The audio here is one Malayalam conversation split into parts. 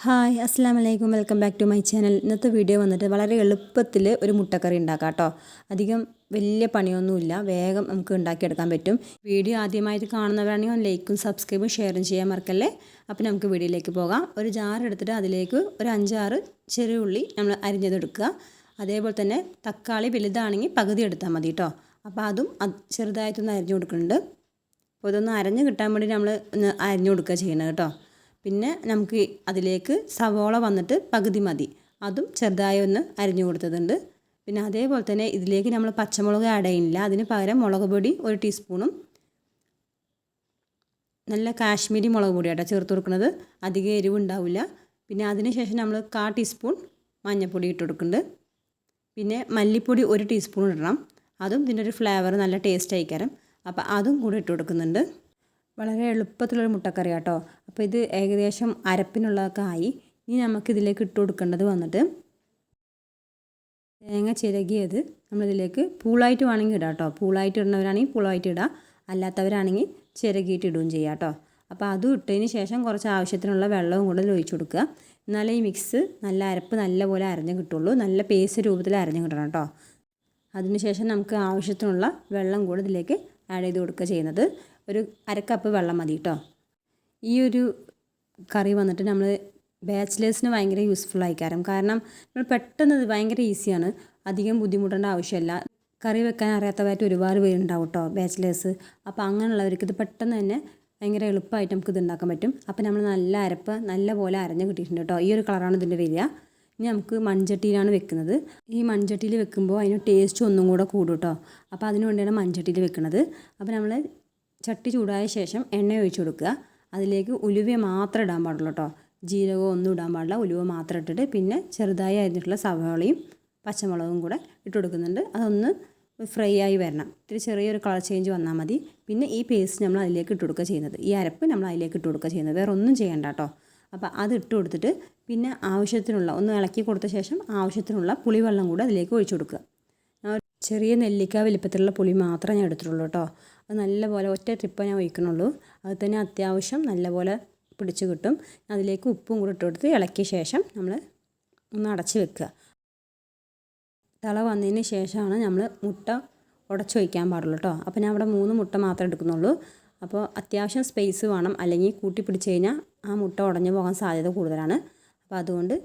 ഹായ് അസ്സലാമലൈക്കും welcome back to my channel. ഇന്നത്തെ വീഡിയോ വന്നിട്ട് വളരെ എളുപ്പത്തിൽ ഒരു മുട്ടക്കറി ഉണ്ടാക്കാം കേട്ടോ. അധികം വലിയ പണിയൊന്നുമില്ല, വേഗം നമുക്ക് ഉണ്ടാക്കിയെടുക്കാൻ പറ്റും. വീഡിയോ ആദ്യമായിട്ട് കാണുന്നവരാണെങ്കിൽ ലൈക്കും സബ്സ്ക്രൈബും ഷെയറും ചെയ്യാൻ മറക്കല്ലേ. അപ്പോൾ നമുക്ക് വീഡിയോയിലേക്ക് പോകാം. ഒരു ജാർ എടുത്തിട്ട് അതിലേക്ക് ഒരു 5-6 ചെറിയ ഉള്ളി നമ്മൾ അരിഞ്ഞതെടുക്കുക. അതേപോലെ തന്നെ തക്കാളി വലുതാണെങ്കിൽ പകുതി എടുത്താൽ മതി കേട്ടോ. അപ്പോൾ അതും ചെറുതായിട്ടൊന്ന് അരിഞ്ഞു കൊടുക്കുന്നുണ്ട്. അപ്പോൾ ഇതൊന്ന് അരഞ്ഞ് കിട്ടാൻ വേണ്ടി നമ്മൾ ഒന്ന് അരിഞ്ഞു കൊടുക്കുക ചെയ്യണം കേട്ടോ. പിന്നെ നമുക്ക് അതിലേക്ക് സവോള വന്നിട്ട് പകുതി മതി, അതും ചെറുതായി ഒന്ന് അരിഞ്ഞു കൊടുത്തതുണ്ട്. പിന്നെ അതേപോലെ തന്നെ ഇതിലേക്ക് നമ്മൾ പച്ചമുളക് ആഡ് ചെയ്യുന്നില്ല, അതിന് പകരം മുളക് പൊടി 1 ടീസ്പൂണും നല്ല കാശ്മീരി മുളക് പൊടിയാട്ടോ ചേർത്ത് കൊടുക്കുന്നത്. അധികം എരിവ് ഉണ്ടാവില്ല. പിന്നെ അതിന് ശേഷം നമ്മൾ 1/4 ടീസ്പൂൺ മഞ്ഞൾപ്പൊടി ഇട്ട് കൊടുക്കുന്നുണ്ട്. പിന്നെ മല്ലിപ്പൊടി 1 ടീസ്പൂൺ ഇടണം, അതും ഇതിൻ്റെ ഒരു ഫ്ലേവർ നല്ല ടേസ്റ്റ് ആയിക്കാരം. അപ്പോൾ അതും കൂടി ഇട്ട് കൊടുക്കുന്നുണ്ട്. വളരെ എളുപ്പത്തിലൊരു മുട്ടക്കറി കേട്ടോ. അപ്പോൾ ഇത് ഏകദേശം അരപ്പിനുള്ളതൊക്കെ ആയി. ഇനി നമുക്കിതിലേക്ക് ഇട്ട് കൊടുക്കേണ്ടത് വന്നിട്ട് തേങ്ങ ചിരകിയത് നമ്മളിതിലേക്ക് പൂളായിട്ട് വേണമെങ്കിൽ ഇടാം കേട്ടോ. പൂളായിട്ട് ഇടുന്നവരാണെങ്കിൽ പൂളായിട്ട് ഇടാം, അല്ലാത്തവരാണെങ്കിൽ ചിരകിയിട്ട് ഇടുകയും ചെയ്യാം കേട്ടോ. അപ്പോൾ അതും ഇട്ടതിന് ശേഷം കുറച്ച് ആവശ്യത്തിനുള്ള വെള്ളവും കൂടെ ഒഴിച്ച് കൊടുക്കുക. എന്നാലേ ഈ മിക്സ് നല്ല അരപ്പ് നല്ലപോലെ അരഞ്ഞ് കിട്ടുള്ളൂ. നല്ല പേസ്റ്റ് രൂപത്തിൽ അരഞ്ഞ് കിട്ടണം കേട്ടോ. അതിനുശേഷം നമുക്ക് ആവശ്യത്തിനുള്ള വെള്ളം കൂടെ ഇതിലേക്ക് ആഡ് ചെയ്ത് കൊടുക്കുക ചെയ്യുന്നത്. ഒരു 1/2 കപ്പ് വെള്ളം മതി കേട്ടോ. ഈ ഒരു കറി വന്നിട്ട് നമ്മൾ ബാച്ചിലേഴ്സിന് ഭയങ്കര യൂസ്ഫുൾ ആയിക്കാരം. കാരണം നമ്മൾ പെട്ടെന്ന് ഇത് ഭയങ്കര ഈസിയാണ്, അധികം ബുദ്ധിമുട്ടേണ്ട ആവശ്യമില്ല. കറി വെക്കാൻ അറിയാത്തവരായിട്ട് ഒരുപാട് പേരുണ്ടാവും കേട്ടോ ബാച്ചിലേഴ്സ്. അപ്പോൾ അങ്ങനെയുള്ളവർക്ക് ഇത് പെട്ടെന്ന് തന്നെ ഭയങ്കര എളുപ്പമായിട്ട് നമുക്ക് ഇത് ഉണ്ടാക്കാൻ പറ്റും. അപ്പോൾ നമ്മൾ നല്ല അരപ്പ് നല്ല പോലെ അരഞ്ഞ് കിട്ടിയിട്ടുണ്ട് കേട്ടോ. ഈ ഒരു കളറാണ് ഇതിൻ്റെ വരിക. ഇനി നമുക്ക് മൺചട്ടിയിലാണ് വെക്കുന്നത്. ഈ മൺചട്ടിയിൽ വെക്കുമ്പോൾ അതിന് ടേസ്റ്റ് ഒന്നും കൂടെ കൂടും കേട്ടോ. അപ്പോൾ അതിന് വേണ്ടിയാണ് മൺചട്ടിയിൽ വെക്കുന്നത്. അപ്പോൾ നമ്മൾ ചട്ടി ചൂടായ ശേഷം എണ്ണ ഒഴിച്ച് കൊടുക്കുക. അതിലേക്ക് ഉലുവ മാത്രം ഇടാൻ പാടുള്ളൂ കേട്ടോ. ജീരകം ഒന്നും ഇടാൻ പാടില്ല, ഉലുവ മാത്രം ഇട്ടിട്ട് പിന്നെ ചെറുതായി അരിഞ്ഞിട്ടുള്ള സവാളയും പച്ചമുളകും കൂടെ ഇട്ട് കൊടുക്കുന്നുണ്ട്. അതൊന്ന് ഫ്രൈ ആയി വരണം. ഇത്തിരി ചെറിയൊരു കളർ ചേഞ്ച് വന്നാൽ മതി. പിന്നെ ഈ പേസ്റ്റ് നമ്മൾ അതിലേക്ക് ഇട്ട് കൊടുക്കുക ചെയ്യുന്നത്, ഈ അരപ്പ് നമ്മൾ അതിലേക്ക് ഇട്ട് കൊടുക്കുക ചെയ്യുന്നത്, വേറെ ഒന്നും ചെയ്യണ്ട കേട്ടോ. അപ്പോൾ അത് ഇട്ട് കൊടുത്തിട്ട് പിന്നെ ആവശ്യത്തിനുള്ള ഒന്ന് ഇളക്കി കൊടുത്ത ശേഷം ആവശ്യത്തിനുള്ള പുളിവെള്ളം കൂടെ അതിലേക്ക് ഒഴിച്ചു കൊടുക്കുക. ചെറിയ നെല്ലിക്ക വലിപ്പത്തിലുള്ള പുളി മാത്രമേ ഞാൻ എടുത്തിട്ടുള്ളൂ കേട്ടോ. അത് നല്ലപോലെ ഒറ്റ ട്രിപ്പേ ഞാൻ ഒഴിക്കണുള്ളൂ. അത് തന്നെ അത്യാവശ്യം നല്ലപോലെ പിടിച്ച് കിട്ടും. അതിലേക്ക് ഉപ്പും കൂടി ഇട്ട് കൊടുത്ത് ഇളക്കിയ ശേഷം നമ്മൾ ഒന്ന് അടച്ച് വെക്കുക. തിള വന്നതിന് ശേഷമാണ് നമ്മൾ മുട്ട ഉടച്ച് വയ്ക്കാൻ പാടുള്ളൂ കേട്ടോ. അപ്പോൾ ഞാൻ അവിടെ 3 മുട്ട മാത്രമേ എടുക്കുന്നുള്ളൂ. അപ്പോൾ അത്യാവശ്യം സ്പേസ് വേണം, അല്ലെങ്കിൽ കൂട്ടി പിടിച്ച് കഴിഞ്ഞാൽ ആ മുട്ട ഉടഞ്ഞു പോകാൻ സാധ്യത കൂടുതലാണ്. അപ്പോൾ അതുകൊണ്ട്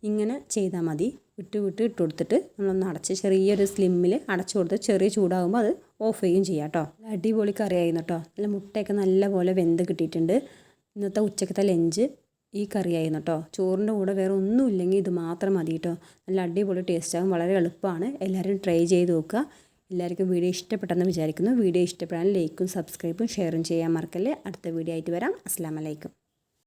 ഇങ്ങനെ ചെയ്താൽ മതി. വിട്ട് ഇട്ട് കൊടുത്തിട്ട് നമ്മളൊന്ന് അടച്ച് ചെറിയൊരു സ്ലിമ്മിൽ അടച്ചു കൊടുത്ത് ചെറിയ ചൂടാകുമ്പോൾ അത് ഓഫ് ചെയ്യുകയും ചെയ്യാം കേട്ടോ. അടിപൊളി കറിയായിരുന്നു കേട്ടോ. നല്ല മുട്ടയൊക്കെ നല്ലപോലെ വെന്ത് കിട്ടിയിട്ടുണ്ട്. ഇന്നത്തെ ഉച്ചക്കത്തെ ലഞ്ച് ഈ കറിയായിരുന്നു കേട്ടോ. ചോറിൻ്റെ കൂടെ വേറെ ഒന്നും ഇല്ലെങ്കിൽ ഇത് മാത്രം മതി കേട്ടോ. നല്ല അടിപൊളി ടേസ്റ്റാകും, വളരെ എളുപ്പമാണ്. എല്ലാവരും ട്രൈ ചെയ്ത് നോക്കുക. എല്ലാവർക്കും വീഡിയോ ഇഷ്ടപ്പെട്ടെന്ന് വിചാരിക്കുന്നു. വീഡിയോ ഇഷ്ടപ്പെടാൻ ലൈക്കും സബ്സ്ക്രൈബും ഷെയറും ചെയ്യാൻ മറക്കല്ലേ. അടുത്ത വീഡിയോ ആയിട്ട് വരാം. അസ്സലാമു അലൈക്കും.